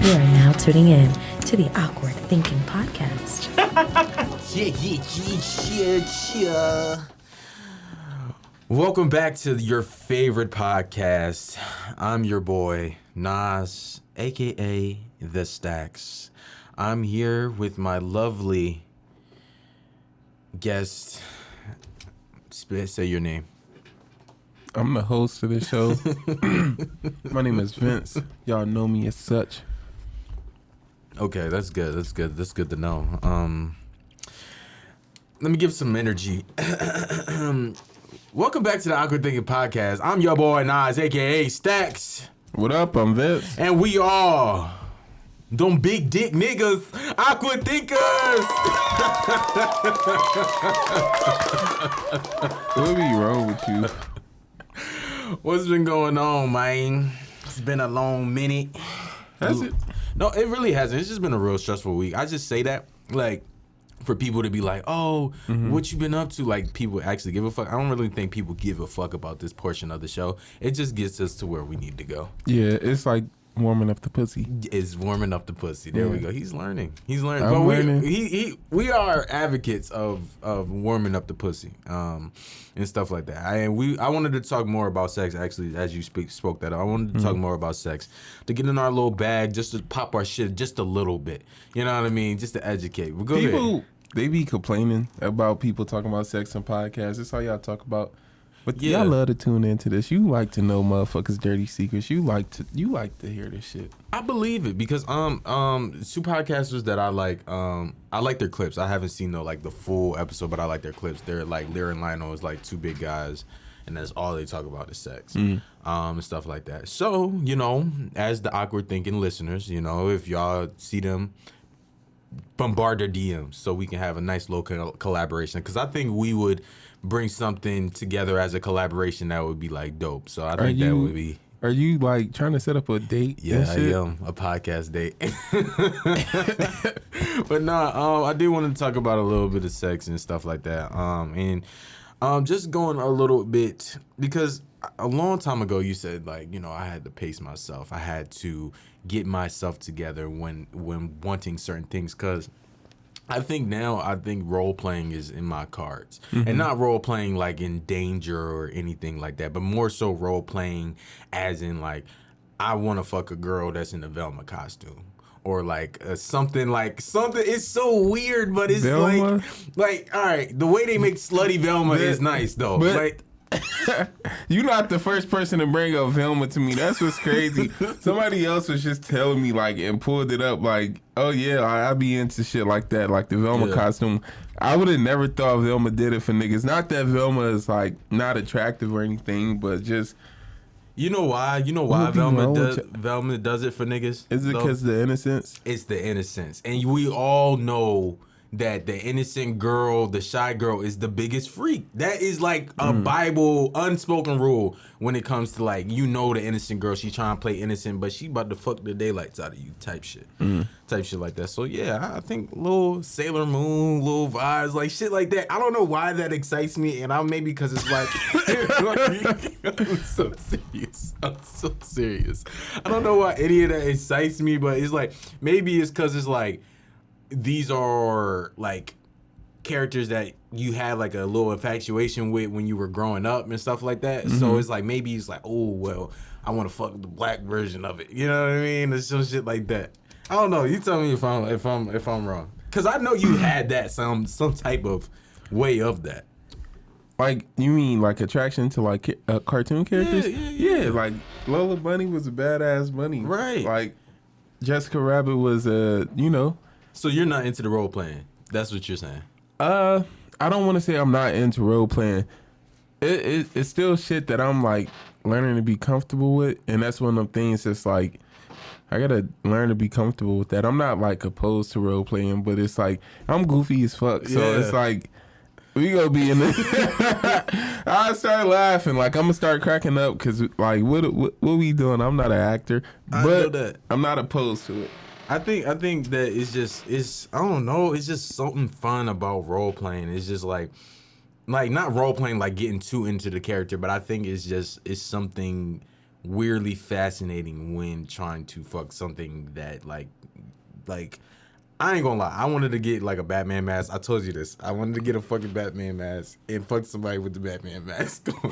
You are now tuning in to the Awkward Thinking Podcast. Yeah. Welcome back to your favorite podcast. I'm your boy, Nas, a.k.a. The Stacks. I'm here with my lovely guest. Say your name. I'm the host of this show. My name is Vince. Y'all know me as such. Okay, that's good. That's good to know. Let me give some energy. Welcome back to the Awkward Thinking Podcast. I'm your boy Nas, aka Stacks. What up? I'm Vince. And we are them big dick niggas, awkward thinkers. What be wrong with you? What's been going on, man? It's been a long minute. Has it? No, it really hasn't. It's just been a real stressful week. I just say that, like, for people to be like, oh, what you been up to? Like, people actually give a fuck. I don't really think people give a fuck about this portion of the show. It just gets us to where we need to go. Yeah, it's like warming up the pussy. It's warming up the pussy. There we go. He's learning. I'm learning. We are advocates of warming up the pussy, and stuff like that. I wanted to talk more about sex. Actually, as you spoke that up, I wanted to talk more about sex, to get in our little bag, just to pop our shit just a little bit. You know what I mean? Just to educate. Well, go ahead. They be complaining about people talking about sex on podcasts. That's all y'all talk about. But Yeah. y'all love to tune into this. You like to know motherfuckers' dirty secrets. You like to hear this shit. I believe it because two podcasters that I like their clips. I haven't seen the full episode, but I like their clips. They're like Lyra and Lionel is like two big guys, and that's all they talk about is sex, and stuff like that. So, as the awkward thinking listeners, if y'all see them, bombard their DMs so we can have a nice little collaboration, because I think we would bring something together as a collaboration that would be like dope. So I think that would be. Are you like trying to set up a date? Yeah, I am, a podcast date. But I do want to talk about a little bit of sex and stuff like that. And just going a little bit, because a long time ago you said I had to pace myself. I had to get myself together when wanting certain things, because I think role playing is in my cards, and not role playing like in danger or anything like that, but more so role playing as in like I want to fuck a girl that's in a Velma costume, or like something. It's so weird, but it's Velma? like all right, the way they make slutty Velma is nice though. But you're not the first person to bring up Velma to me. That's what's crazy. Somebody else was just telling me and pulled it up oh yeah, I be into shit like that, like the Velma costume. I would have never thought Velma did it for niggas. Not that Velma is not attractive or anything, but just you know why Velma does it for niggas? Is it because the innocence? It's the innocence, and we all know that the innocent girl, the shy girl, is the biggest freak. That is like a Bible unspoken rule when it comes to the innocent girl. She's trying to play innocent, but she about to fuck the daylights out of you type shit. Type shit like that. So yeah, I think little Sailor Moon, little vibes, like shit like that. I don't know why that excites me, and maybe because it's like I'm so serious. I don't know why any of that excites me, but it's like maybe it's because it's like these are like characters that you had like a little infatuation with when you were growing up and stuff like that. So it's like maybe it's like, oh well, I want to fuck the black version of it. You know what I mean? It's some shit like that. I don't know. You tell me if I'm wrong, because I know you had that some type of way of that. Like, you mean like attraction to cartoon characters? Yeah. Like Lola Bunny was a badass bunny, right? Like Jessica Rabbit was So you're not into the role playing? That's what you're saying? I don't want to say I'm not into role playing. It's still shit that I'm learning to be comfortable with, and that's one of the things that's I gotta learn to be comfortable with that. I'm not opposed to role playing, but it's I'm goofy as fuck, so it's we gonna be in this. I start laughing, I'm gonna start cracking up because what we doing? I'm not an actor, but I'm not opposed to it. I think that it's I don't know, it's just something fun about role playing. It's just like not role playing getting too into the character, but I think it's something weirdly fascinating when trying to fuck something that like I ain't gonna lie. I wanted to get like a Batman mask. I told you this. I wanted to get a fucking Batman mask and fuck somebody with the Batman mask on.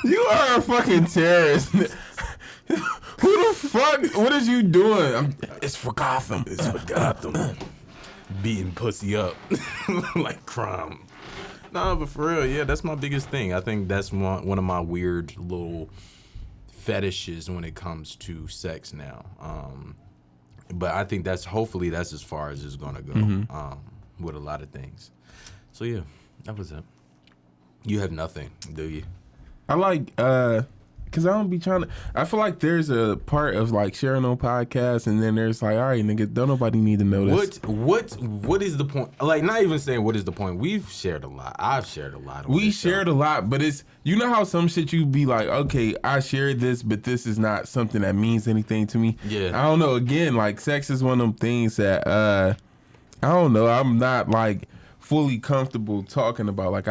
You are a fucking terrorist. Who the fuck? What is you doing? It's for Gotham. It's for Gotham. Beating pussy up like crime. Nah, but for real, yeah, that's my biggest thing. I think that's one of my weird little fetishes when it comes to sex now. But I think hopefully that's as far as it's gonna go with a lot of things. So yeah, that was it. You have nothing, do you? I like, cause I don't be trying to. I feel like there's a part of like sharing on podcasts, and then there's like, all right, nigga, don't nobody need to know this. What is the point? Like, not even saying what is the point. We've shared a lot. I've shared a lot. We shared a lot, but it's, you know how some shit you be like, okay, I shared this, but this is not something that means anything to me. Yeah. I don't know. Again, like sex is one of them things that I don't know. I'm not like fully comfortable talking about. Like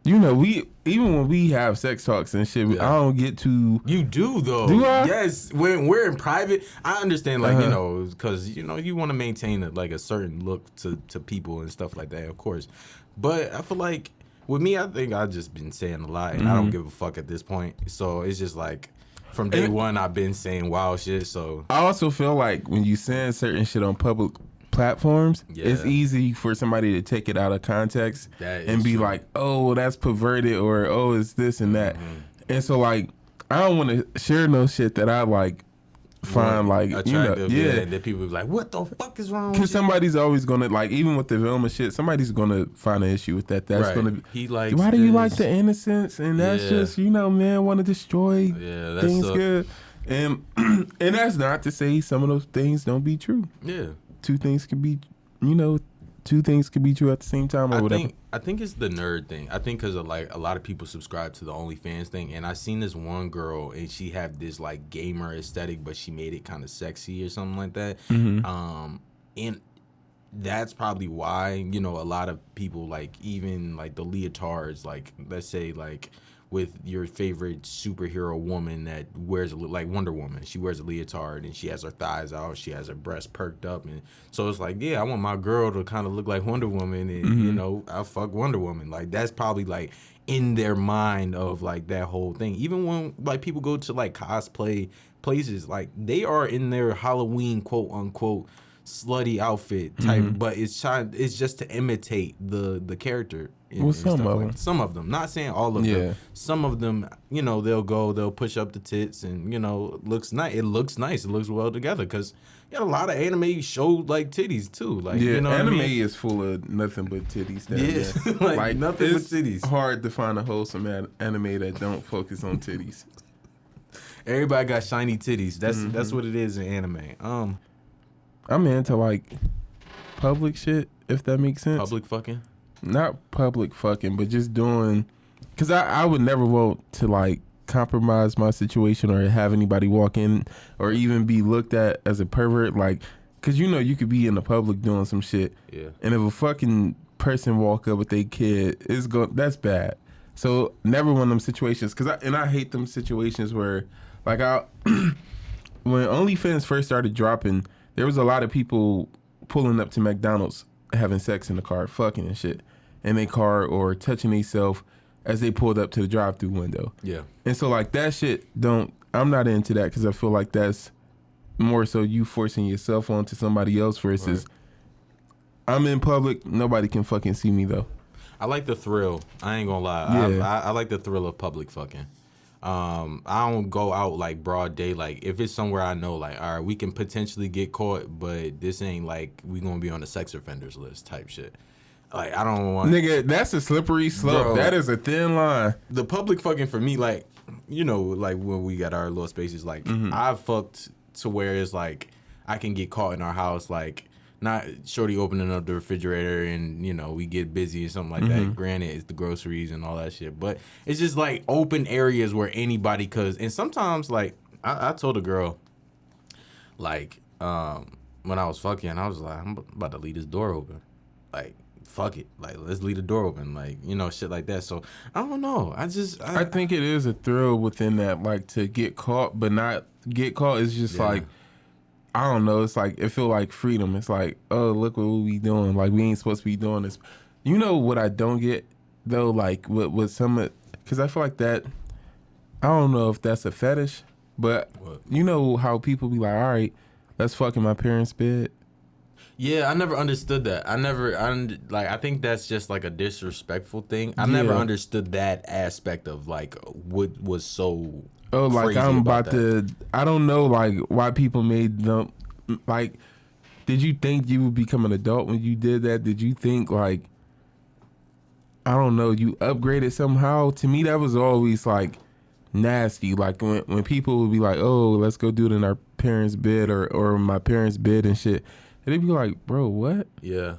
you know, even when we have sex talks and shit, I don't get to. You do though. Do I? Yes. When we're in private, I understand. Like you know, because you know you want to maintain a certain look to people and stuff like that, of course. But I feel like with me, I think I've just been saying a lot, and I don't give a fuck at this point. So it's just like from day one, I've been saying wild shit. So I also feel like when you saying certain shit on public platforms, it's easy for somebody to take it out of context and be like, oh, that's perverted, or oh, it's this and that. And so like I don't want to share no shit that I like find like attractive, that people be like, what the fuck is wrong with you? Because somebody's always gonna, like, even with the Velma shit, somebody's gonna find an issue with that. That's gonna be, he likes why do you like the innocence? And that's just, you know, man, want to destroy things good. And and that's not to say some of those things don't be true. Yeah. Two things could be true at the same time, or whatever. I think it's the nerd thing. I think because like a lot of people subscribe to the OnlyFans thing, and I seen this one girl, and she had this like gamer aesthetic, but she made it kind of sexy or something like that. And that's probably why, you know, a lot of people, like, even like the leotards, like, let's say like with your favorite superhero woman that wears like Wonder Woman, she wears a leotard and she has her thighs out, she has her breasts perked up, and so it's like, yeah, I want my girl to kind of look like Wonder Woman, and you know, I fuck Wonder Woman. Like that's probably like in their mind of like that whole thing. Even when like people go to like cosplay places, like they are in their Halloween quote unquote slutty outfit type, but it's just to imitate the character. Some of them, not saying all of them. Some of them, you know, they'll push up the tits, and you know, it looks nice. It looks well together, because you got a lot of anime show like titties too. Like, you know, anime what I mean? is full of nothing but titties. Like nothing but titties. It's hard to find a wholesome anime that don't focus on titties. Everybody got shiny titties. That's what it is in anime. I'm into like public shit, if that makes sense. Public fucking? Not public fucking, but just doing, because I would never want to like compromise my situation or have anybody walk in or even be looked at as a pervert, like, because you know you could be in the public doing some shit, and if a fucking person walk up with their kid, that's bad. So never one of them situations, because I hate them situations where like when OnlyFans first started dropping, there was a lot of people pulling up to McDonald's having sex in the car, fucking and shit in their car, or touching themselves as they pulled up to the drive-through window. Yeah. And so like that shit I'm not into that, because I feel like that's more so you forcing yourself onto somebody else versus I'm in public, nobody can fucking see me though. I like the thrill. I ain't gonna lie. I like the thrill of public fucking. I don't go out like broad day. Like if it's somewhere I know, like, all right, we can potentially get caught, but this ain't like we gonna be on the sex offenders list type shit. Like I don't want, nigga, that's a slippery slope. Bro, that is a thin line. The public fucking for me, like, you know, like when we got our little spaces, like I've fucked to where it's like I can get caught in our house, like not shorty opening up the refrigerator and, you know, we get busy or something like that. Granted, it's the groceries and all that shit, but it's just like open areas where anybody, and sometimes like I told a girl, like when I was fucking, I was like, I'm about to leave this door open, like fuck it, like let's leave the door open, like shit like that. So I don't know. I think it is a thrill within that, like to get caught, but not get caught. It's just like I don't know. It's like it feel like freedom. It's like, oh, look what we doing. Like we ain't supposed to be doing this. You know what I don't get though? Like with some, because I feel like that. I don't know if that's a fetish, but you know how people be like, all right, let's fuck in my parents' bed. Yeah, I never understood that. I think that's just like a disrespectful thing. I never understood that aspect of like what was so. Oh, like crazy I'm about that. to. I don't know, like why people made them. Like, did you think you would become an adult when you did that? Did you think like, I don't know, you upgraded somehow? To me, that was always like nasty. Like when people would be like, oh, let's go do it in our parents' bed or my parents' bed and shit. And they'd be like, bro, what? Yeah.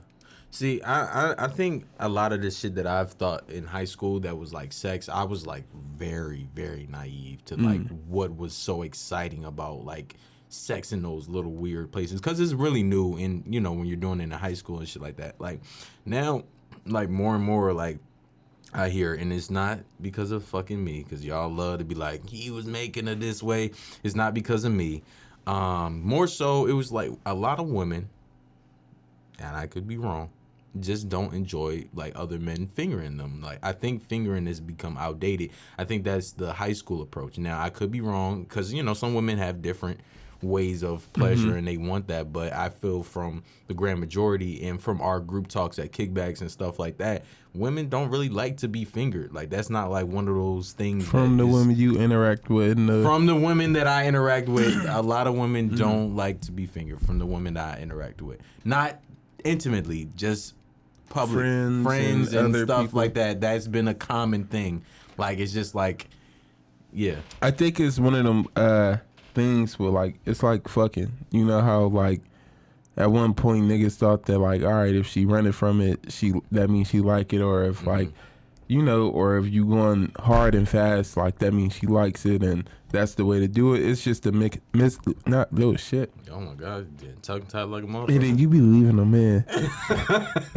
See, I think a lot of this shit that I've thought in high school that was like sex, I was like very, very naive to like what was so exciting about like sex in those little weird places. Because it's really new in, when you're doing it in high school and shit like that. Like now, like more and more like I hear, and it's not because of fucking me, because y'all love to be like, he was making it this way. It's not because of me. More so, it was like a lot of women, and I could be wrong, just don't enjoy like other men fingering them. Like I think fingering has become outdated. I think that's the high school approach. Now I could be wrong because some women have different ways of pleasure and they want that, but I feel from the grand majority and from our group talks at kickbacks and stuff like that, women don't really like to be fingered. Like that's not like one of those things from the women you interact with. From the women that I interact with, a lot of women don't like to be fingered. From the women that I interact with, not intimately, just public friends and stuff people like that. That's been a common thing. Like it's just like, yeah. I think it's one of them things where like it's like fucking. You know how like at one point niggas thought that like, all right, if she running from it, that means she like it, or if like or if you going hard and fast, like that means she likes it, and that's the way to do it. It's just a not little shit. Oh my god, tongue tied like a motherfucker. And then you be leaving them in.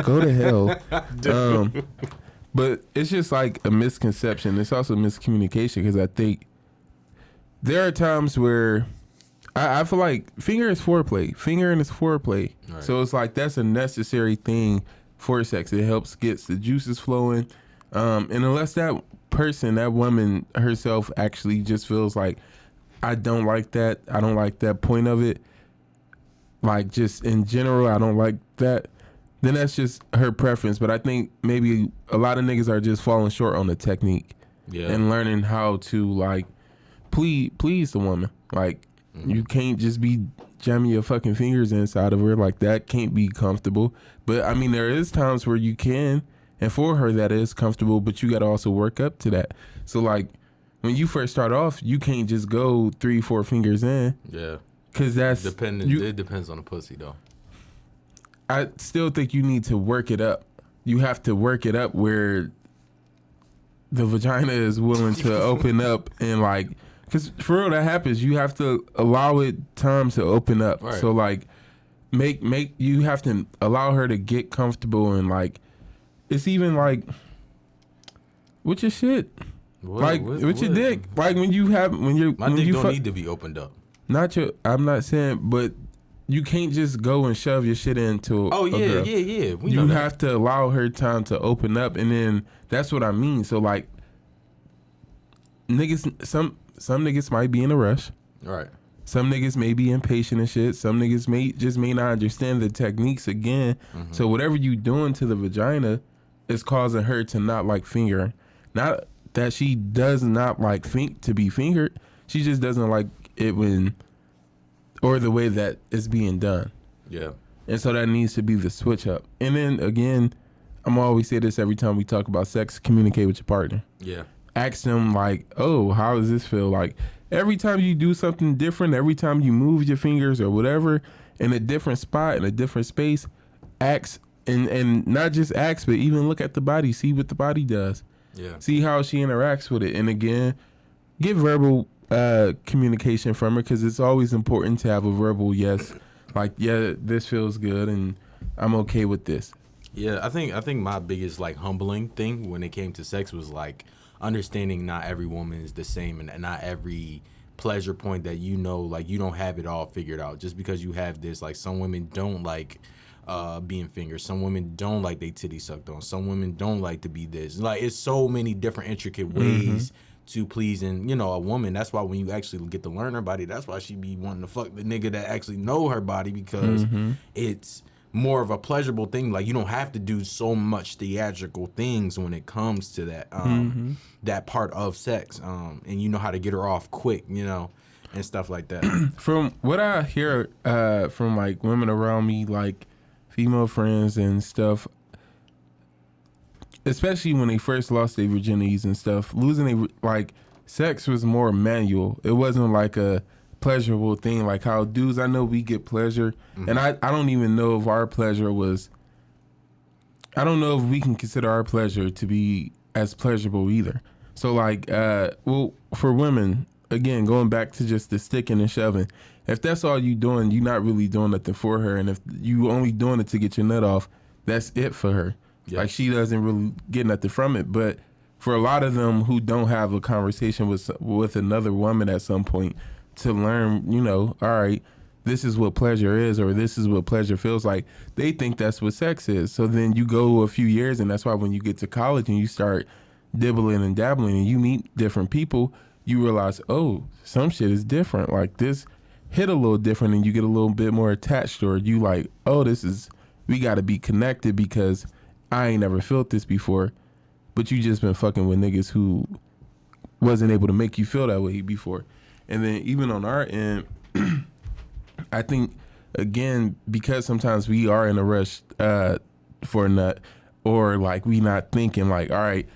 Go to hell. But it's just like a misconception. It's also miscommunication because I think there are times where I feel like fingering is foreplay. Right. So it's like that's a necessary thing for sex. It helps gets the juices flowing. And unless that woman herself actually just feels like, I don't like that point of it, like just in general, I don't like that, then that's just her preference. But I think maybe a lot of niggas are just falling short on the technique and learning how to like please the woman. Like you can't just be jamming your fucking fingers inside of her. Like that can't be comfortable. But I mean, there is times where you can, and for her that is comfortable, but you got to also work up to that. So like when you first start off, you can't just go 3-4 fingers in. Yeah. Cause that's it depends on the pussy though. I still think you need to work it up. You have to work it up where the vagina is willing to open up and like, cause for real that happens. You have to allow it time to open up. Right. So like, you have to allow her to get comfortable and like, it's even like, with your shit, with your dick. Like when you're my dick don't need to be opened up. I'm not saying, but you can't just go and shove your shit into. Oh yeah, a girl. yeah. You have to allow her time to open up, and then that's what I mean. So like, niggas, some niggas might be in a rush. Right. Some niggas may be impatient and shit. Some niggas may not understand the techniques again. So whatever you doing to the vagina is causing her to not like fingering. Not that she does not like to be fingered. She just doesn't like it or the way that it's being done. Yeah. And so that needs to be the switch up. And then again, I'm always say this every time we talk about sex, communicate with your partner. Yeah. Ask them like, oh, how does this feel? Like every time you do something different, every time you move your fingers or whatever in a different spot, in a different space, ask and not just ask, but even look at the body, see what the body does. Yeah. See how she interacts with it. And again, get verbal communication from her, because it's always important to have a verbal yes. Like, yeah, this feels good and I'm okay with this. Yeah, I think my biggest like humbling thing when it came to sex was like understanding not every woman is the same, and not every pleasure point that like you don't have it all figured out. Just because you have this, like some women don't like being fingered, some women don't like they titty sucked on, some women don't like to be this. Like it's so many different intricate ways to pleasing, a woman. That's why when you actually get to learn her body, that's why she be wanting to fuck the nigga that actually know her body, because it's more of a pleasurable thing. Like you don't have to do so much theatrical things when it comes to that that part of sex, and you know how to get her off quick, and stuff like that. From what I hear from like women around me, like female friends and stuff, especially when they first lost their virginities and stuff, losing sex was more manual. It wasn't like a pleasurable thing like how dudes, I know we get pleasure, and I don't even know if our pleasure was, I don't know if we can consider our pleasure to be as pleasurable either. So like for women, again, going back to just the sticking and shoving, if that's all you doing, you're not really doing nothing for her, and if you only doing it to get your nut off, that's it for her. Like she doesn't really get nothing from it. But for a lot of them who don't have a conversation with another woman at some point to learn, all right, this is what pleasure is, or this is what pleasure feels like, they think that's what sex is. So then you go a few years, and that's why when you get to college and you start dibbling and dabbling and you meet different people, you realize, oh, some shit is different. Like this hit a little different, and you get a little bit more attached, or you like, oh, we got to be connected because I ain't never felt this before. But you just been fucking with niggas who wasn't able to make you feel that way before. And then even on our end, I think, again, because sometimes we are in a rush for a nut, or like we not thinking like, all right,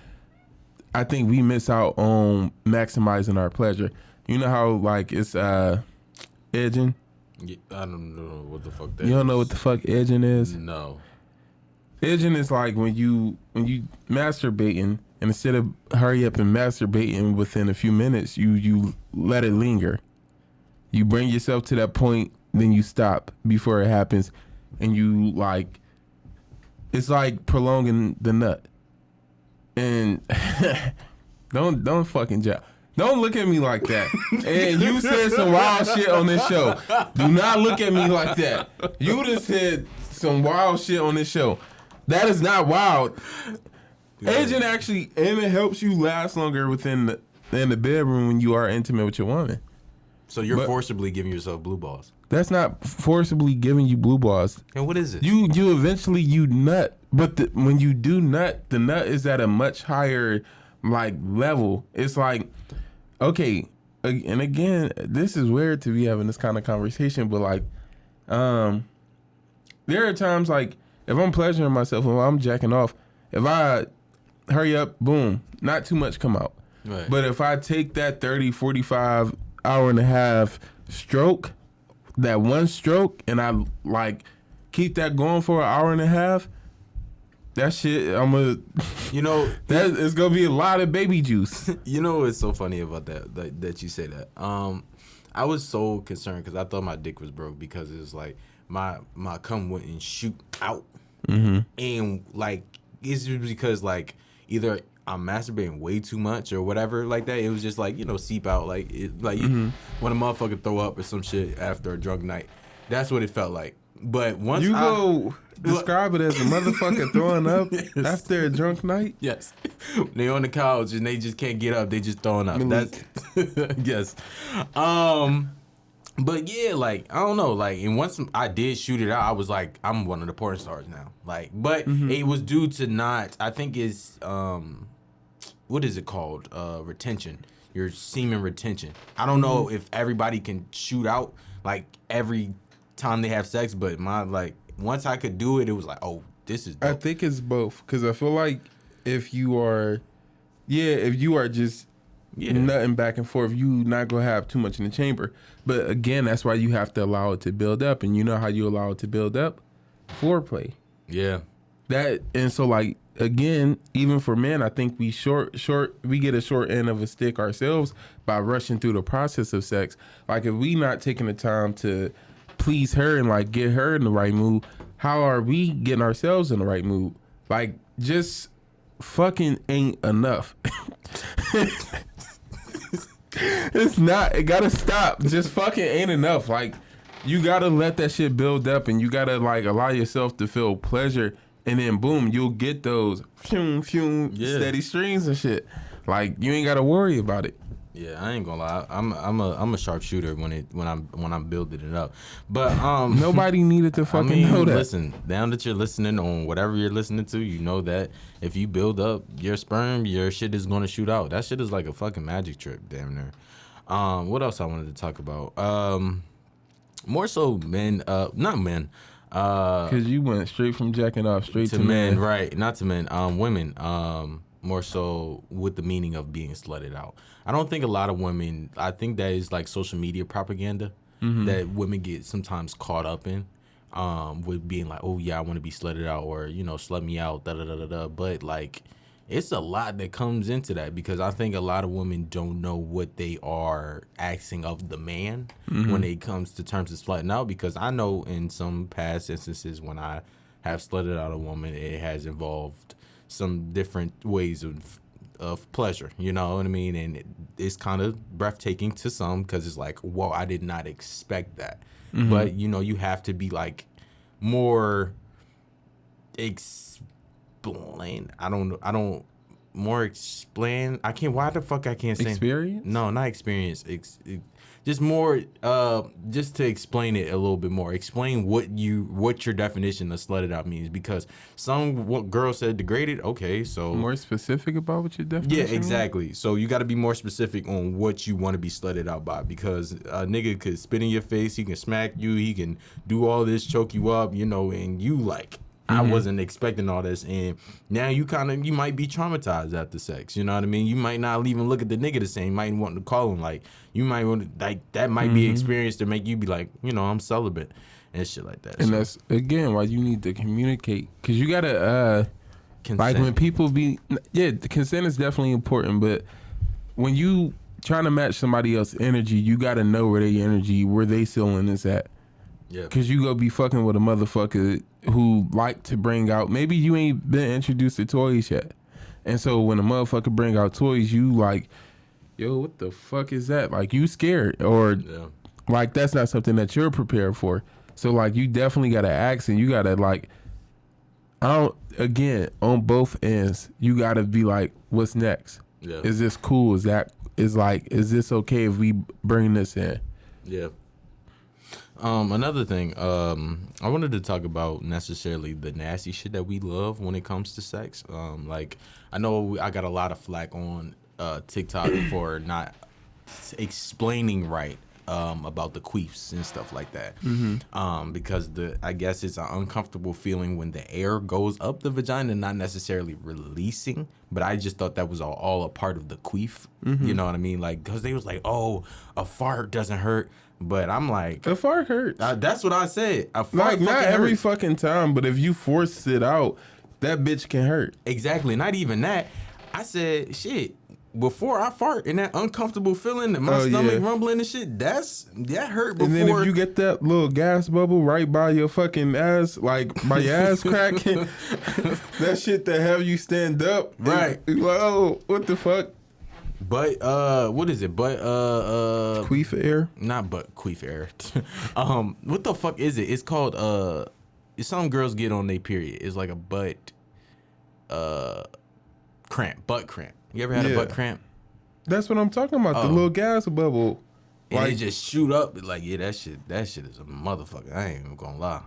I think we miss out on maximizing our pleasure. You know how like it's edging? Yeah, I don't know what the fuck that You don't is. know what the fuck edging is? No. Edging is like when you masturbating, and instead of hurry up and masturbating within a few minutes, you let it linger. You bring yourself to that point, then you stop before it happens, and you like, it's like prolonging the nut. And don't fucking job. Don't look at me like that. And you said some wild shit on this show. Do not look at me like that. You just said some wild shit on this show. That is not wild. Agent actually, and it helps you last longer in the bedroom when you are intimate with your woman. So you're forcibly giving yourself blue balls. That's not forcibly giving you blue balls. And what is it? You eventually nut, but when you do nut, the nut is at a much higher like level. It's like, okay, and again, this is weird to be having this kind of conversation, but like, there are times like if I'm pleasuring myself, if I'm jacking off, if I hurry up, boom, not too much come out. Right. But if I take that 30, 45 hour and a half stroke, that one stroke, and I like keep that going for an hour and a half, that shit, that it's gonna be a lot of baby juice. You know what's so funny about that you say that? I was so concerned because I thought my dick was broke because it was like my cum wouldn't shoot out, and like it's just because like either I'm masturbating way too much or whatever like that. It was just like seep out like when a motherfucker throw up or some shit after a drunk night. That's what it felt like. But once you go describe it as a motherfucker throwing up after a drunk night. Yes, they on the couch and they just can't get up. They just throwing up. That's yes. But yeah, like I don't know, like and once I did shoot it out, I was like, I'm one of the porn stars now. Like, but it was due to not. I think it's what is it called? Retention. Your semen retention. I don't know if everybody can shoot out like every time they have sex, but my like once I could do it, it was like, oh, this is dope. I think it's both because I feel like if you are just nutting back and forth, you not gonna have too much in the chamber. But again, that's why you have to allow it to build up, and you know how you allow it to build up? Foreplay. Yeah. That and so like again, even for men, I think we we get a short end of a stick ourselves by rushing through the process of sex. Like if we not taking the time to please her and like get her in the right mood, how are we getting ourselves in the right mood? Like, just fucking ain't enough. It's not. It gotta stop. Just fucking ain't enough. Like, you gotta let that shit build up, and you gotta like allow yourself to feel pleasure, and then boom, you'll get those steady streams and shit. Like, you ain't gotta worry about it. Yeah, I ain't gonna lie. I'm a sharpshooter when I'm building it up. But Nobody needed to fucking know that. Listen, now that you're listening on whatever you're listening to, you know that if you build up your sperm, your shit is gonna shoot out. That shit is like a fucking magic trick, damn near. What else I wanted to talk about? More so men, not men. Cause you went straight from jacking off straight to men, men. right? Not to men. Women. More so with the meaning of being slutted out. I don't think a lot of women. I think that is like social media propaganda that women get sometimes caught up in, with being like, oh yeah, I want to be slutted out, or slut me out, da da da da da. But like, it's a lot that comes into that, because I think a lot of women don't know what they are asking of the man when it comes to terms of slutting out. Because I know in some past instances when I have slutted out a woman, it has involved some different ways of pleasure, you know what I mean? And it's kind of breathtaking to some, because it's like, whoa, I did not expect that. But you have to be like more explain. I don't more explain. I can't. Why the fuck I can't say Experience? No, not experience. Just more. Just to explain it a little bit more. Explain what your definition of slutted out means, because what girl said degraded. Okay, so More specific about what your definition yeah, exactly. So you got to be more specific on what you want to be slutted out by, because a nigga could spit in your face, he can smack you, he can do all this, choke you up, and you like, I wasn't expecting all this, and now you might be traumatized after sex. You know what I mean? You might not even look at the nigga the same. You might want to call him, like, you might want to, like, that might be experience to make you be like, I'm celibate and shit like that. And that's again why you need to communicate, because you gotta consent. like when people the consent is definitely important, but when you trying to match somebody else's energy, you gotta know where they ceiling is at. Yeah. Cause you go be fucking with a motherfucker who like to bring out, maybe you ain't been introduced to toys yet. And so when a motherfucker bring out toys, you like, yo, what the fuck is that? Like, you scared, or like that's not something that you're prepared for. So like, you definitely gotta ask, and you gotta like, again, on both ends, you gotta be like, what's next? Yeah. Is this cool? Is this okay if we bring this in? Yeah. Another thing, I wanted to talk about necessarily the nasty shit that we love when it comes to sex. Like, I know I got a lot of flack on TikTok for not explaining right about the queefs and stuff like that. Because I guess it's an uncomfortable feeling when the air goes up the vagina, not necessarily releasing. But I just thought that was all a part of the queef. You know what I mean? Like, because they was like, oh, a fart doesn't hurt. But I'm like, A fart hurts. That's what I said. A fart Like, not every hurts. fucking time, but if you force it out, that bitch can hurt. Exactly. Not even that. I said, shit, before I fart and that uncomfortable feeling and my stomach rumbling and shit, that hurt before. And then if you get that little gas bubble right by your fucking ass, like by your ass crack, that shit that have you stand up. Right. And, like, oh, what the fuck? But what is it? But Queef air? not but queef air. What the fuck is it? It's called some girls get on their period. It's like a butt cramp. Butt cramp. You ever had a butt cramp? That's what I'm talking about. The little gas bubble. And Like, it just shoot up. Like, yeah, that shit is a motherfucker. I ain't even gonna lie.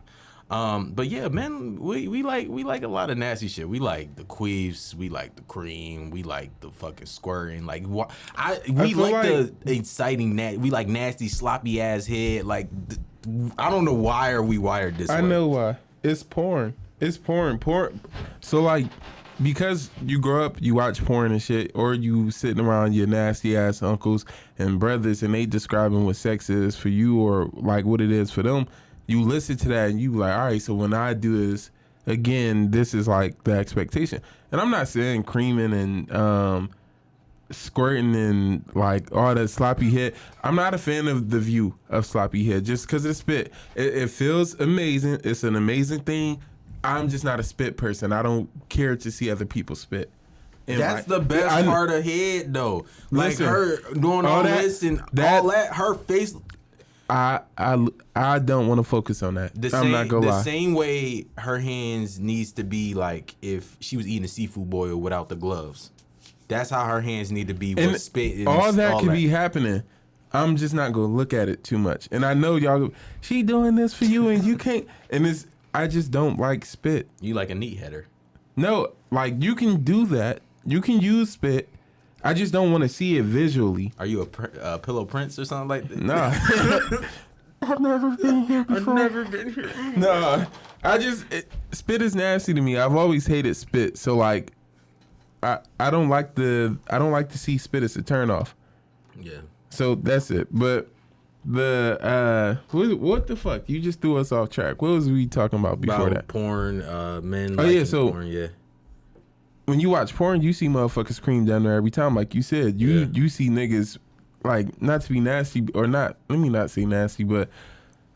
But yeah, man, we like a lot of nasty shit. We like the queefs, we like the cream, we like the fucking squirting. Like, we like the exciting we like nasty sloppy ass head. Like, I don't know why are we wired this way. I know why. It's porn. It's porn. So like, because you grow up, you watch porn and shit, or you sitting around your nasty ass uncles and brothers and they describing what sex is for you, or like what it is for them. You listen to that and you like, all right, so when I do this, again, this is like the expectation. And I'm not saying creaming and squirting and like all that sloppy head. I'm not a fan of the view of sloppy head just because of spit. It feels amazing. It's an amazing thing. I'm just not a spit person. I don't care to see other people spit. And That's the best part of head though. Like Listen, her doing all this and all that. Her face. I don't want to focus on that. I'm not gonna lie. The same way her hands needs to be like if she was eating a seafood boil without the gloves. That's how her hands need to be with spit. And all that could be happening. I'm just not gonna look at it too much. And I know y'all. She doing this for you, and you can't. And it's. I just don't like spit. You like a neat header. No, like you can do that. You can use spit. I just don't want to see it visually. Are you a pillow prince or something like that? Nah. I've never been here before. No, spit is nasty to me. I've always hated spit. So like, I don't like to see spit as a turn off. Yeah. So that's it. But what the fuck? You just threw us off track. What was we talking about before that? Porn, men. Oh yeah, so porn, yeah. When you watch porn, you see motherfuckers scream down there every time. Like you said, you see niggas, like, not to be nasty or not. Let me not say nasty, but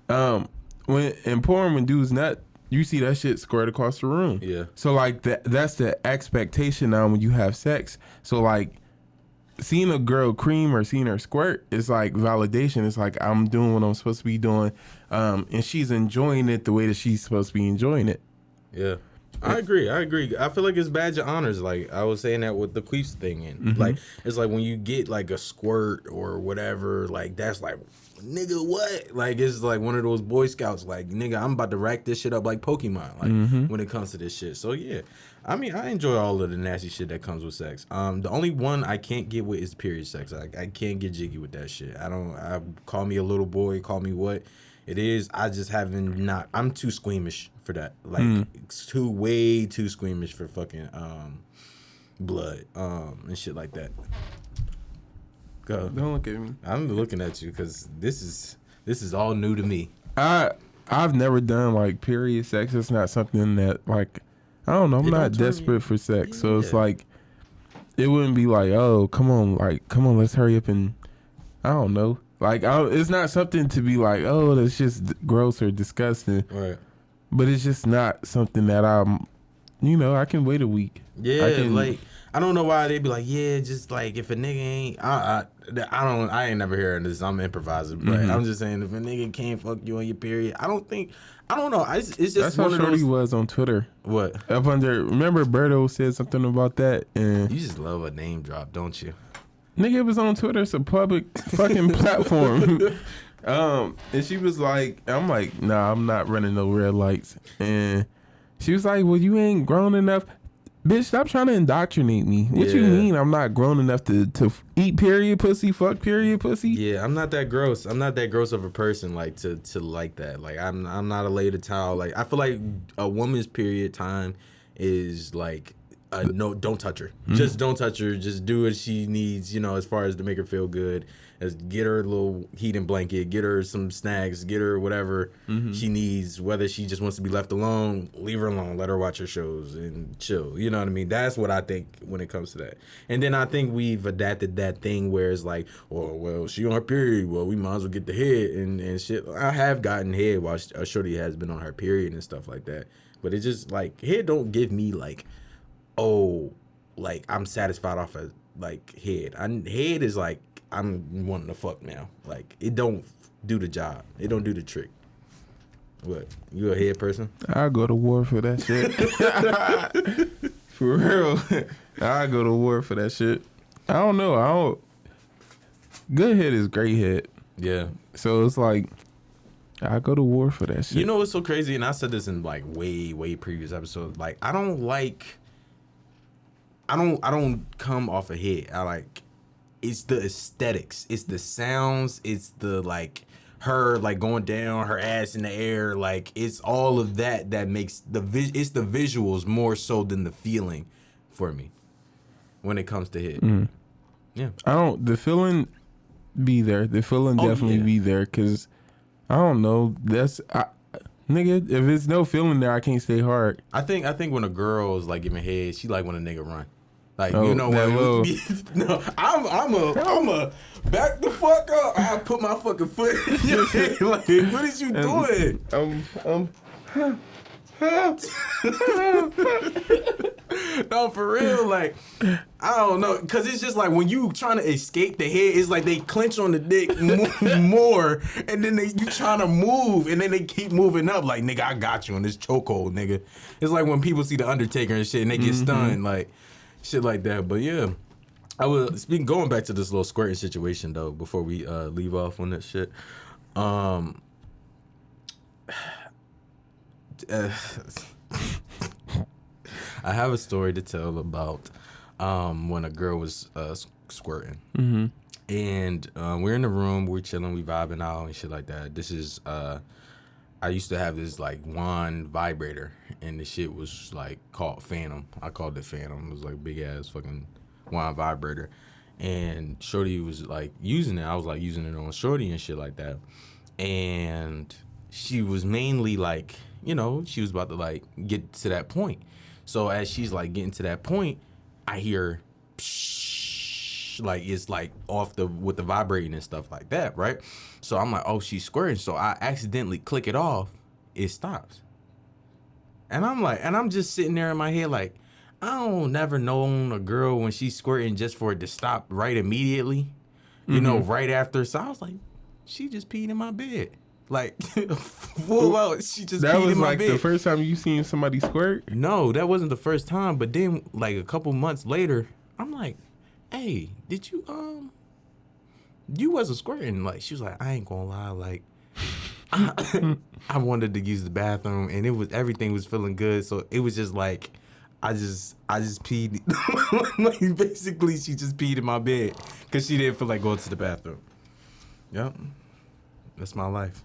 when in porn, when dudes nut, you see that shit squirt across the room. Yeah. So like that's the expectation now when you have sex. So like seeing a girl cream or seeing her squirt is like validation. It's like I'm doing what I'm supposed to be doing, and she's enjoying it the way that she's supposed to be enjoying it. Yeah. I agree. I feel like it's badge of honors. Like I was saying that with the queefs thing, and like it's like when you get like a squirt or whatever, like that's like, nigga, what? Like it's like one of those Boy Scouts. Like nigga, I'm about to rack this shit up like Pokemon. Like when it comes to this shit. So yeah, I mean I enjoy all of the nasty shit that comes with sex. The only one I can't get with is period sex. I can't get jiggy with that shit. I call me a little boy. Call me what it is. I just haven't not. I'm too squeamish for that. Like it's way too squeamish for fucking blood and shit like that. Go. Don't look at me. I'm looking at you because this is all new to me. I've never done like period sex. It's not something that like I don't know. I'm not desperate for sex, so it's like it wouldn't be like, oh, come on, let's hurry up and I don't know. Like it's not something to be like, oh, that's just gross or disgusting. Right. But it's just not something that I can wait a week. Yeah, like I don't know why they be like, yeah, just like if a nigga ain't, I ain't never hearing this. I'm improvising, but I'm just saying if a nigga can't fuck you on your period, I don't know. It's just that's one how of those. Shorty was on Twitter. What? Up under, remember Berto said something about that, and You just love a name drop, don't you? nigga, it was on Twitter. It's a public fucking platform. And she was like, I'm like, nah, I'm not running no red lights. And she was like, well, you ain't grown enough. Bitch, stop trying to indoctrinate me. What you mean I'm not grown enough to eat period pussy, fuck period pussy? Yeah, I'm not that gross. I'm not that gross of a person like to like that. Like I'm not a lady towel. Like I feel like a woman's period time is like no, don't touch her. Just don't touch her. Just do what she needs, as far as to make her feel good. As get her a little heating blanket, get her some snacks, get her whatever she needs. Whether she just wants to be left alone, leave her alone. Let her watch her shows and chill. You know what I mean? That's what I think when it comes to that. And then I think we've adapted that thing where it's like, oh, well, she on her period. Well, we might as well get the head and shit. I have gotten head while a shorty has been on her period and stuff like that. But it's just like, head don't give me like, oh, like I'm satisfied off of like head. Head is like I'm wanting to fuck now. Like it don't do the job. It don't do the trick. What? You a head person? I'll go to war for that shit. For real. I'll go to war for that shit. I don't know. Good head is great head. Yeah. So it's like I go to war for that shit. You know what's so crazy? And I said this in like way previous episodes. Like I don't come off a head. I like it's the aesthetics. It's the sounds. It's the like her like going down, her ass in the air. Like it's all of that makes it's the visuals more so than the feeling for me when it comes to head. Yeah. The feeling be there. The feeling definitely be there because I don't know. Nigga, if it's no feeling there, I can't stay hard. I think when a girl is like giving head, she like when a nigga run. Like Oh, you know that when little- no, I'm a back the fuck up. I put my fucking foot in your head. Like, what is you doing? No, for real, like I don't know, cause it's just like when you trying to escape the head, it's like they clench on the dick more, and then you trying to move, and then they keep moving up. Like nigga, I got you in this chokehold, nigga. It's like when people see the Undertaker and shit, and they get stunned, like shit like that. But yeah, I was going back to this little squirting situation though. Before we leave off on that shit, I have a story to tell about when a girl was squirting. Mm-hmm. And we're in the room, we're chilling, we vibing out and shit like that. This is, I used to have this like wand vibrator, and the shit was like called Phantom. I called it Phantom. It was like big ass fucking wand vibrator. And Shorty was like using it. I was like using it on Shorty and shit like that. And she was mainly like, you know, she was about to like get to that point. So as she's like getting to that point, I hear psh, like it's like off with the vibrating and stuff like that, right? So I'm like, oh, she's squirting. So I accidentally click it off, it stops. And I'm just sitting there in my head like, I don't never known a girl when she's squirting just for it to stop right immediately, you know, right after. So I was like, she just peed in my bed. Like, full out, she just That peed was in my like bed. the first time you seen somebody squirt? No, that wasn't the first time. But then, like a couple months later, I'm like, "Hey, did you wasn't squirting?" Like she was like, "I ain't gonna lie, like I wanted to use the bathroom, and everything was feeling good, so it was just like I just peed." Like basically, she just peed in my bed because she didn't feel like going to the bathroom. Yep, that's my life.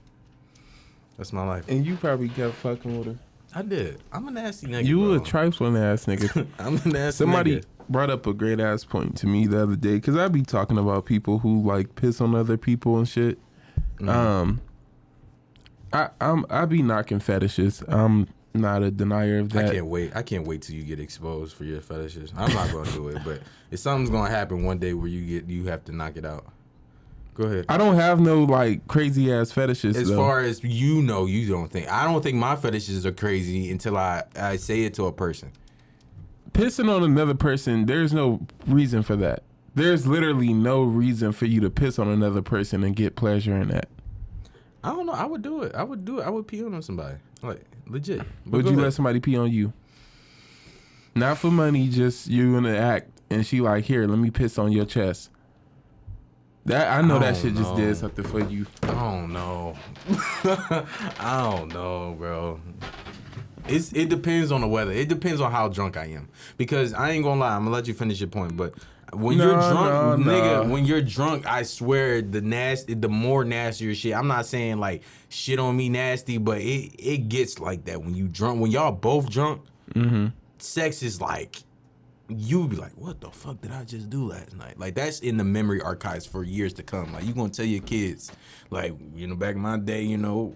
That's my life. And you probably kept fucking with her. I did. I'm a nasty nigga. You bro. a trifling ass nigga. I'm a nasty Somebody nigga. brought up a great ass point to me the other day, because I be talking about people who like piss on other people and shit. I be knocking fetishes. I'm not a denier of that. I can't wait till you get exposed for your fetishes. I'm not gonna do it, but if something's gonna happen one day where you have to knock it out. Go ahead. I don't have no like crazy ass fetishes. As though. far as you know, you don't think. I don't think my fetishes are crazy until I say it to a person. Pissing on another person, there's no reason for that. There's literally no reason for you to piss on another person and get pleasure in that. I don't know. I would do it. I would pee on somebody. Like legit. But Would go you ahead. let somebody pee on you? Not for money, just you in the act, and she like, here, let me piss on your chest. That I know that shit just did something for you. I don't know. I don't know, bro. It depends on the weather. It depends on how drunk I am. Because I ain't gonna lie, I'm gonna let you finish your point, but when you're drunk, nigga, when you're drunk, I swear the more nastier shit. I'm not saying like shit on me nasty, but it gets like that when you drunk. When y'all both drunk, sex is like, you be like, what the fuck did I just do last night? Like that's in the memory archives for years to come. Like you gonna tell your kids, like, you know, back in my day, you know,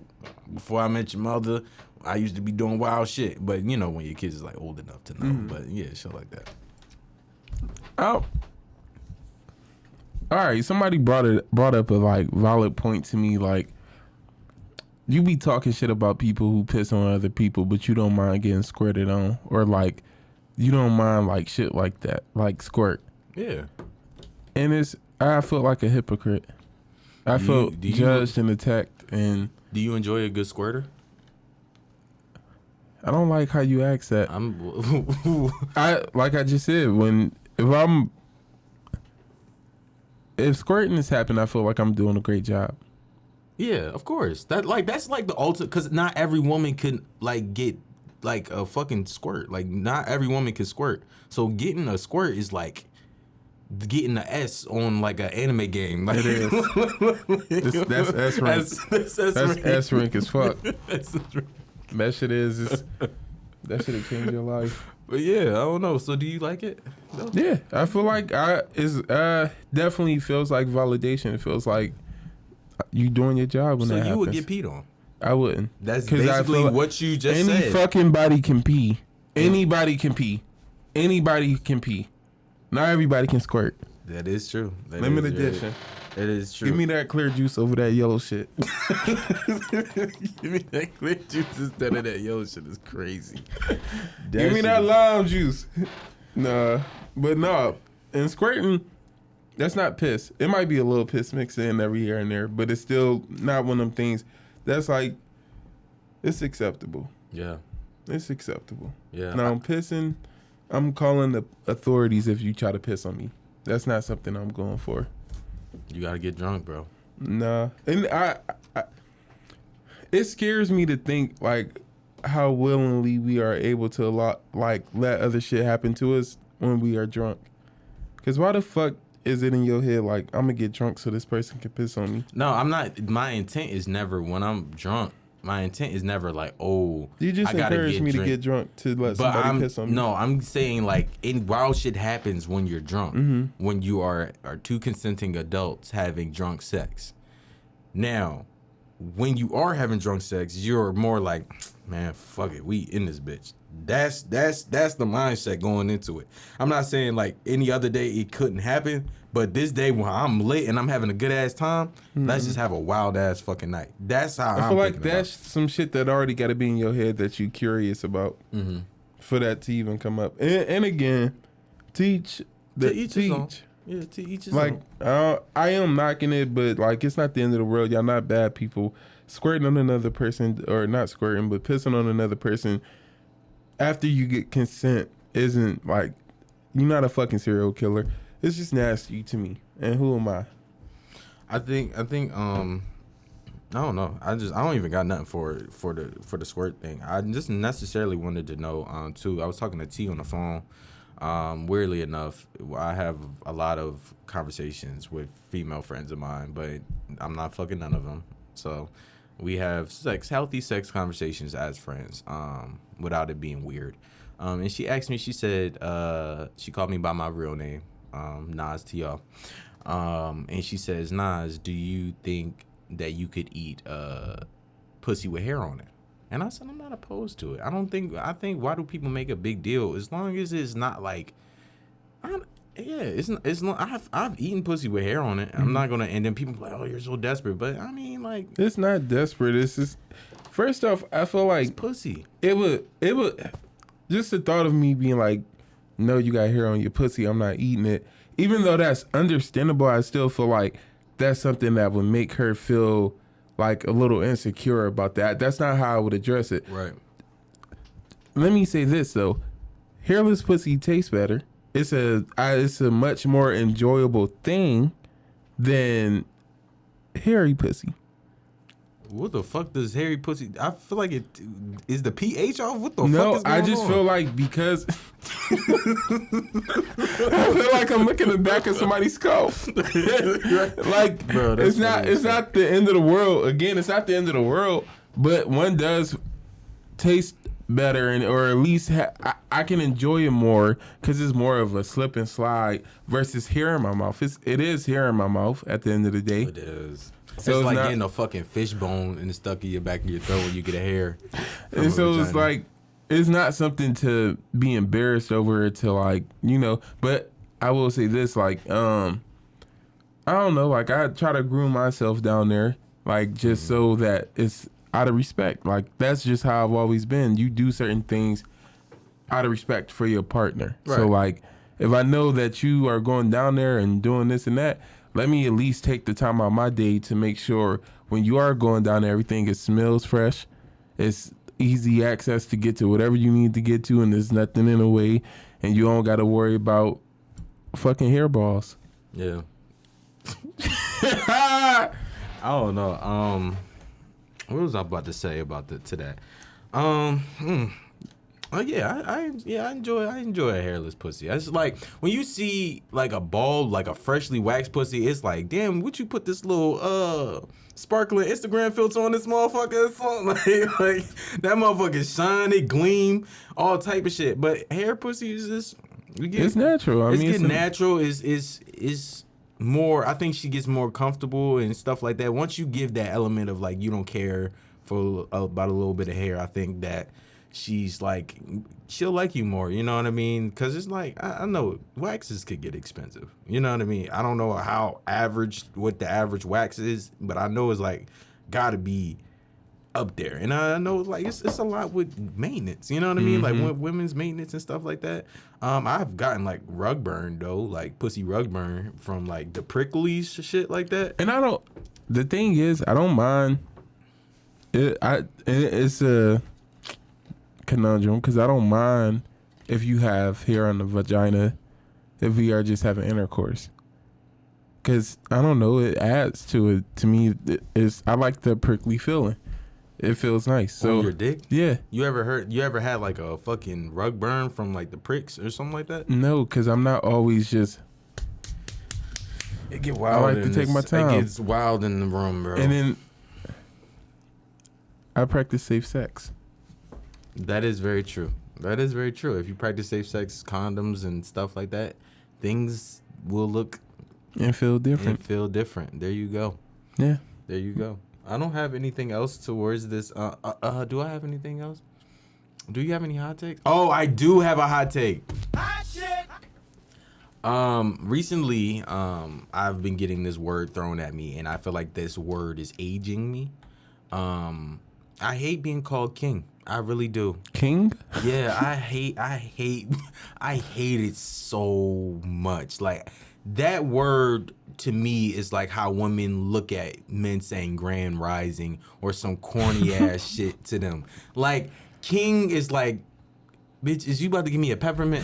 before I met your mother, I used to be doing wild shit. But you know, when your kids is like old enough to know. But yeah, shit like that. Oh. All right, somebody brought up a like valid point to me, like you be talking shit about people who piss on other people, but you don't mind getting squirted on, or like you don't mind like shit like that, like squirt. Yeah. And I feel like a hypocrite. I feel judged and attacked, and Do you enjoy a good squirter? I don't like how you ask that. Like I just said, if squirting has happened, I feel like I'm doing a great job. Yeah, of course. That's like the ultimate, because not every woman can like get like a fucking squirt. Like not every woman can squirt. So getting a squirt is like getting an S on like an anime game. Like, It is. That's S rank. That's S rank as fuck. That shit that should have changed your life. But yeah, I don't know. So do you like it? No. Yeah, I feel like definitely feels like validation. It feels like you doing your job when So that you happens. would get peed on. I wouldn't. That's 'Cause I basically feel like what you just any said. fucking body can pee. Anybody can pee. Anybody can pee. Not everybody can squirt. That is true. Limited edition. It is true. Give me that clear juice over that yellow shit. Give me that clear juice instead of that yellow shit. Is crazy. Give me that lime juice. Nah, but no. And squirting, that's not piss. It might be a little piss mixed in every here and there, but it's still not one of them things that's like, it's acceptable. Yeah. It's acceptable. Yeah. Now, pissing, I'm calling the authorities if you try to piss on me. That's not something I'm going for. You gotta get drunk, bro. Nah. And I it scares me to think, like, how willingly we are able to let other shit happen to us when we are drunk. Because why the fuck is it in your head like, I'm gonna get drunk so this person can piss on me? No, I'm not. My intent is never when I'm drunk. My intent is never like, oh, You just I gotta encouraged get me drink. to get drunk to let But somebody piss on me. no, I'm saying like, wild shit happens when you're drunk. When you are two consenting adults having drunk sex. Now, when you are having drunk sex, you're more like, man, fuck it, we in this bitch. That's the mindset going into it. I'm not saying like any other day it couldn't happen, but this day when I'm lit and I'm having a good ass time, let's just have a wild ass fucking night. That's how I feel like that's some shit that already got to be in your head that you curious about for that to even come up. And again, teach. To each his own. Yeah, to each his Like, own. I am knocking it, but like, it's not the end of the world. Y'all not bad people. Squirting on another person, or not squirting, but pissing on another person after you get consent isn't like, you're not a fucking serial killer. It's just nasty to me. And who am I? I think I don't know. I don't even got nothing for the squirt thing. I just necessarily wanted to know too. I was talking to T on the phone. Weirdly enough, I have a lot of conversations with female friends of mine, but I'm not fucking none of them. So we have healthy sex conversations as friends, without it being weird. And she asked me, she said, she called me by my real name, Nas to y'all. And she says, Nas, do you think that you could eat pussy with hair on it? And I said, I'm not opposed to it. I think why do people make a big deal? As long as it's not like, it's not, I've eaten pussy with hair on it. I'm not gonna, and then people be like, oh, you're so desperate. But I mean, like, It's not desperate. It's just, first off, I feel like it's pussy. it would, just the thought of me being like, no, you got hair on your pussy, I'm not eating it. Even though that's understandable, I still feel like that's something that would make her feel like a little insecure about that. That's not how I would address it. Right. Let me say this though, hairless pussy tastes better. It's a much more enjoyable thing than hairy pussy. What the fuck does hairy pussy? I feel like it is the pH off. What the fuck No, is going I just on? feel like because I feel like I'm looking at the back of somebody's skull. Like, Bro, that's it's not the end of the world. Again, it's not the end of the world, but one does taste better, or at least I can enjoy it more because it's more of a slip and slide versus hair in my mouth. It is hair in my mouth at the end of the day. It is. So it's it's like not- getting a fucking fish bone and stuck in your back of your throat when you get a hair. from And a so it's vagina. like, it's not something to be embarrassed over, to like, but I will say this, like, I don't know, like, I try to groom myself down there, like, just so that it's out of respect. Like, that's just how I've always been. You do certain things out of respect for your partner. Right. So, like, if I know that you are going down there and doing this and that, let me at least take the time out of my day to make sure when you are going down there, everything smells fresh. It's easy access to get to whatever you need to get to, and there's nothing in the way, and you don't got to worry about fucking hairballs. Yeah. I don't know. What was I about to say about to that? Oh yeah, I enjoy a hairless pussy. It's like when you see like a bald, like a freshly waxed pussy, it's like, damn, would you put this little sparkling Instagram filter on this motherfucker or something? like that motherfucker shine, it gleam, all type of shit. But hair pussy is just It's natural. I it's mean, getting natural. Is more. I think she gets more comfortable and stuff like that. Once you give that element of like you don't care for about a little bit of hair, I think that she's like, she'll like you more, you know what I mean? Because it's like, I know waxes could get expensive, you know what I mean? I don't know what the average wax is, but I know it's like gotta be up there. And I know like it's a lot with maintenance, you know what I mean? Like women's maintenance and stuff like that. I've gotten like rug burn though, like pussy rug burn from like the pricklies shit like that. And the thing is, I don't mind it's a conundrum because I don't mind if you have hair on the vagina if we are just having intercourse, because I don't know, it adds to it. To me, I like the prickly feeling. It feels nice. So on your dick? Yeah. You ever had like a fucking rug burn from like the pricks or something like that? No, because I'm not always just. It get wild. I like to take my time. It gets wild in the room, bro. And then I practice safe sex. That is very true. That is very true. If you practice safe sex, condoms and stuff like that, things will look and feel different. There you go. Yeah. There you go. I don't have anything else towards this. Do I have anything else? Do you have any hot takes? Oh, I do have a hot take. Hot shit. Recently, I've been getting this word thrown at me, and I feel like this word is aging me. I hate being called king. I really do. King? Yeah, I hate it so much. Like, that word to me is like how women look at men saying grand rising or some corny ass shit to them. Like, king is like, bitch, is you about to give me a peppermint?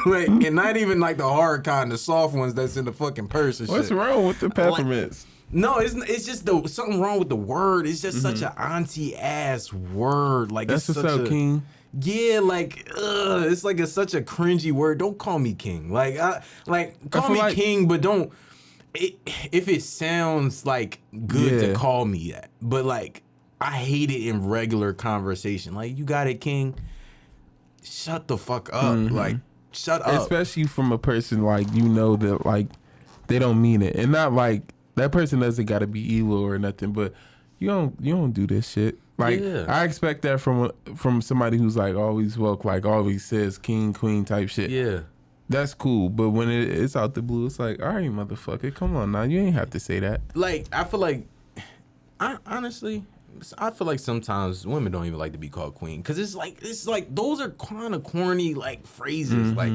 Like, and not even like the hard kind, the soft ones that's in the fucking purse and shit. What's wrong with the peppermints? No, it's just something wrong with the word. It's just such an auntie ass word. Like, that's it's what's such up, king. Yeah, like, it's like such a cringy word. Don't call me king. Like, call me king, but don't. If it sounds like good to call me that, but like, I hate it in regular conversation. Like, you got it, king. Shut the fuck up. Like, shut up. Especially from a person like, you know, that like they don't mean it, and not like that person doesn't got to be evil or nothing, but you don't do this shit. Like, I expect that from somebody who's like always woke, like always says king, queen type shit. Yeah. That's cool, but when it's out the blue, it's like, all right, motherfucker, come on now, you ain't have to say that. Like, I feel like, honestly, I feel like sometimes women don't even like to be called queen, because it's like those are kind of corny like phrases, like,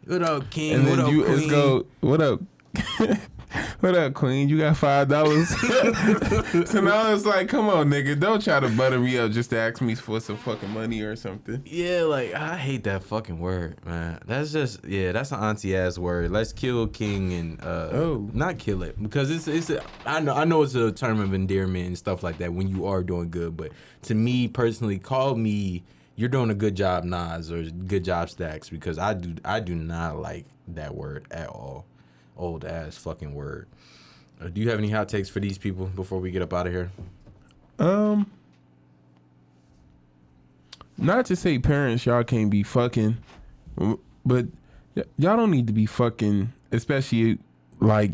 what up, king? And what then up, queen? Let's go, what up? What up, queen? You got $5? So now it's like, come on, nigga, don't try to butter me up just to ask me for some fucking money or something. Yeah, like, I hate that fucking word, man. That's just, that's an auntie ass word. Let's kill king and not kill it, because I know it's a term of endearment and stuff like that when you are doing good, but to me personally, call me you're doing a good job, Nas, or good job, Stacks, because I do not like that word at all. Old ass fucking word. Do you have any hot takes for these people before we get up out of here? Not to say parents, y'all can't be fucking, but y'all don't need to be fucking, especially like,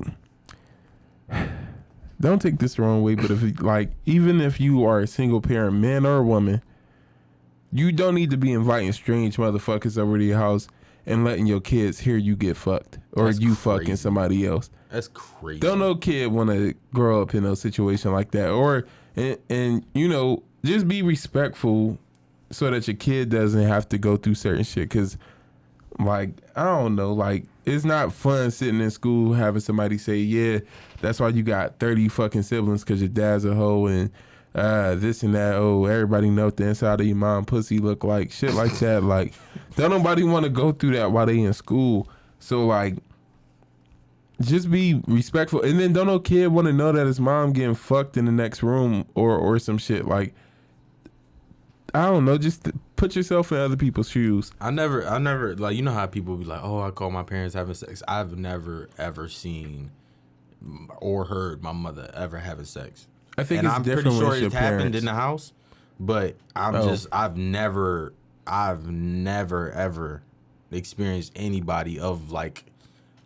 don't take this the wrong way, but if like, even if you are a single parent, man or woman, you don't need to be inviting strange motherfuckers over to your house and letting your kids hear you get fucked or That's you crazy. Fucking somebody else. That's crazy. Don't no kid want to grow up in a situation like that, or and you know, just be respectful so that your kid doesn't have to go through certain shit. Cause like, I don't know, like, it's not fun sitting in school having somebody say, yeah, that's why you got 30 fucking siblings, cause your dad's a hoe and this and that. Oh, everybody know what the inside of your mom pussy look like, shit like that. Like, don't nobody want to go through that while they in school. So like, just be respectful, and then don't no kid want to know that his mom getting fucked in the next room or some shit. Like, I don't know, just put yourself in other people's shoes. I never like, you know how people be like, oh, I call my parents having sex. I've never ever seen or heard my mother ever having sex. I think and it's I'm different pretty sure when it's happened in the house, but I've never ever experienced anybody of like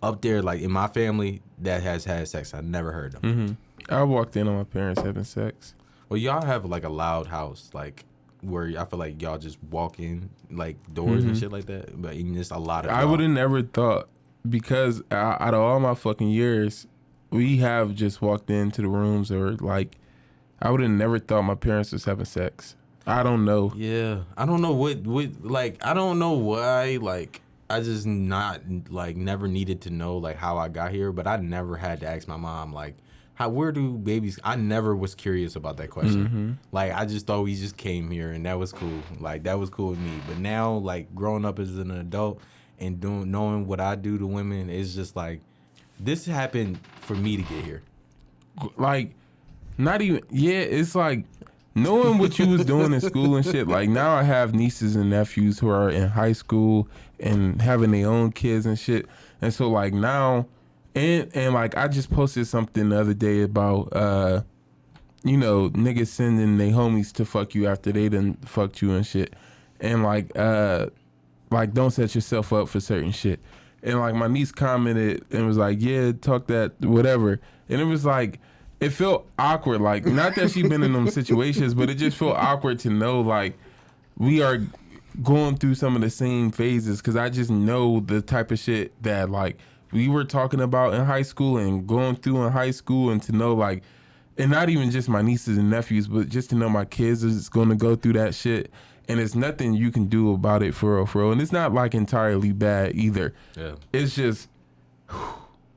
up there like in my family that has had sex. I never heard them. I walked in on my parents having sex. Well, y'all have like a loud house. Like, where I feel like y'all just walk in like doors and shit like that, but even just a lot of I would have never thought, because out of all my fucking years, we have just walked into the rooms, or like, I would have never thought my parents was having sex. I don't know. Yeah, I don't know what like, I don't know why, like, I just not like never needed to know like how I got here, but I never had to ask my mom like, where do babies? I never was curious about that question. Like, I just thought we just came here and that was cool. Like, that was cool with me. But now, like, growing up as an adult and knowing what I do to women, is just like, this happened for me to get here. Like, not even, yeah, it's like knowing what you was doing in school and shit. Like, now I have nieces and nephews who are in high school and having their own kids and shit. And so, like, now, and like, I just posted something the other day about, you know, niggas sending their homies to fuck you after they done fucked you and shit. And like don't set yourself up for certain shit. And like, my niece commented and was like, yeah, talk that, whatever. And it was like, it felt awkward. Like, not that she been in them situations, but it just felt awkward to know, like, we are going through some of the same phases. Cause I just know the type of shit that like we were talking about in high school and going through in high school, and to know like, and not even just my nieces and nephews, but just to know my kids is going to go through that shit. And it's nothing you can do about it, for real. And it's not like entirely bad either. Yeah. It's just,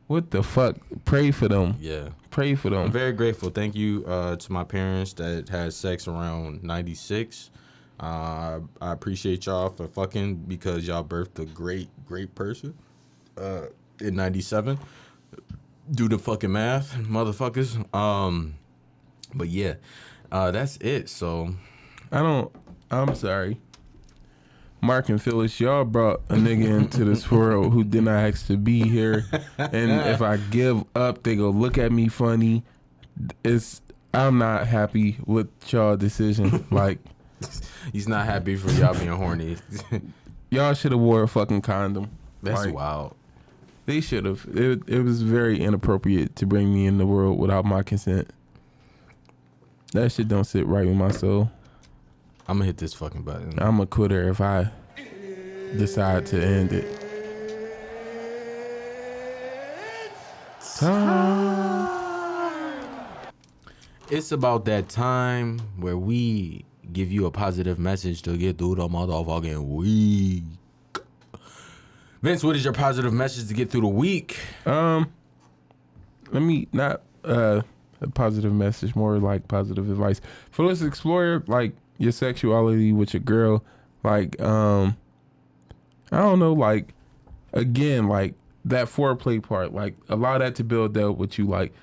what the fuck? Pray for them. Yeah. Pray for them. I'm very grateful. Thank you to my parents that had sex around 96. I appreciate y'all for fucking, because y'all birthed a great, great person in 97. Do the fucking math, motherfuckers. But yeah, that's it. So I'm sorry, Mark and Phyllis, y'all brought a nigga into this world who did not ask to be here. And if I give up, they go look at me funny. I'm not happy with y'all decision. Like, he's not happy for y'all being horny. Y'all should have wore a fucking condom. That's like, wild. They should have. It was very inappropriate to bring me in the world without my consent. That shit don't sit right with my soul. I'm gonna hit this fucking button. I'm a quitter if I decide to end it. It's about that time where we give you a positive message to get through the motherfucking week. Vince, what is your positive message to get through the week? Let me not a positive message, more like positive advice. For let's explore like your sexuality with your girl. Like, I don't know, like, again, like that foreplay part, like allow that to build up with you. Like,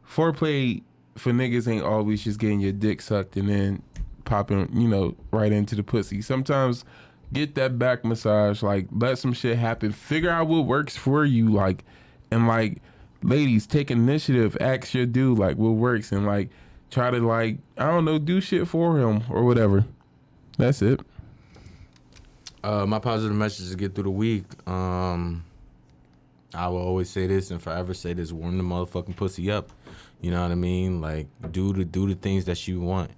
foreplay for niggas ain't always just getting your dick sucked and then popping, you know, right into the pussy. Sometimes get that back massage, like let some shit happen. Figure out what works for you, like, and like, ladies, take initiative, ask your dude like what works, and like try to, like, I don't know, do shit for him or whatever. That's it. My positive message to get through the week. I will always say this and forever say this: warm the motherfucking pussy up. You know what I mean? Like, do the things that you want.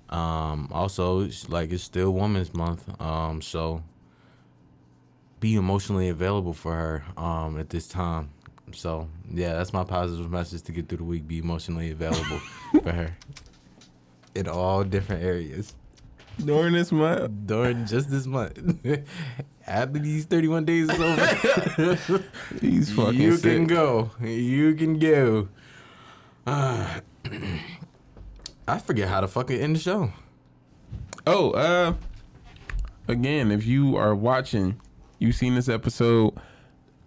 Also, it's still Women's Month. So be emotionally available for her at this time. So yeah, that's my positive message to get through the week. Be emotionally available for her in all different areas. During this month? During just this month. After these 31 days is over, he's fucking you sick. can go. You can go. I forget how to fucking end the show. Oh, again, if you are watching, you've seen this episode,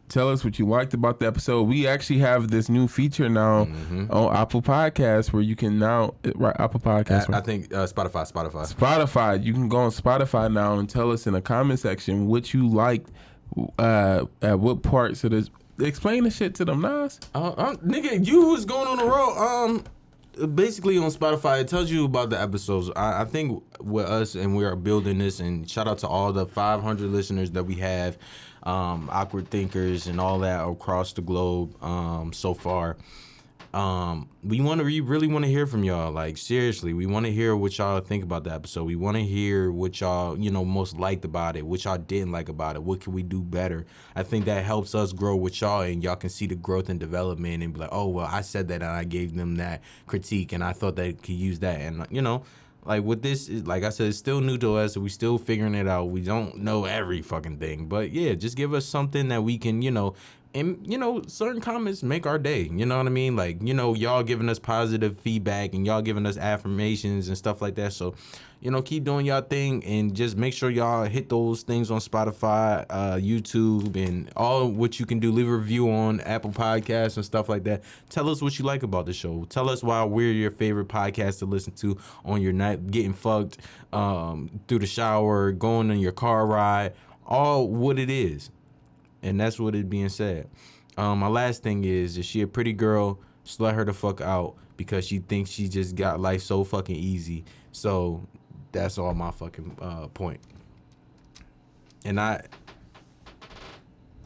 tell us what you liked about the episode. We actually have this new feature now on Apple Podcasts where you can now, right, Apple Podcasts. I think Spotify. Spotify. You can go on Spotify now and tell us in the comment section what you liked, at what parts of this. Explain the shit to them, Nas. Nigga, you was going on the road. Basically on Spotify, it tells you about the episodes. I think with us, and we are building this, and shout out to all the 500 listeners that we have, awkward thinkers and all that across the globe so far. We really want to hear from y'all. Like, seriously, we want to hear what y'all think about the episode. We want to hear what y'all, most liked about it, what y'all didn't like about it. What can we do better? I think that helps us grow with y'all, and y'all can see the growth and development and be like, oh, well, I said that and I gave them that critique and I thought they could use that. And, like with this, like I said, it's still new to us. We still figuring it out. We don't know every fucking thing. But yeah, just give us something that we can, and certain comments make our day. You know what I mean? Like, y'all giving us positive feedback and y'all giving us affirmations and stuff like that. So, keep doing y'all thing and just make sure y'all hit those things on Spotify, YouTube, and all what you can do. Leave a review on Apple Podcasts and stuff like that. Tell us what you like about the show. Tell us why we're your favorite podcast to listen to on your night, getting fucked, through the shower, going on your car ride, all what it is. And that's what it being said. My last thing is she a pretty girl? Slut her the fuck out because she thinks she just got life so fucking easy. So that's all my fucking point. And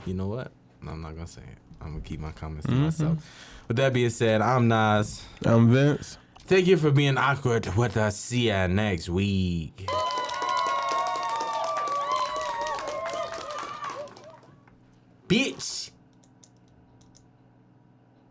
you know what? I'm not gonna say it. I'm gonna keep my comments to myself. With that being said, I'm Nas. I'm Vince. Thank you for being awkward with us. See ya next week. Bitch.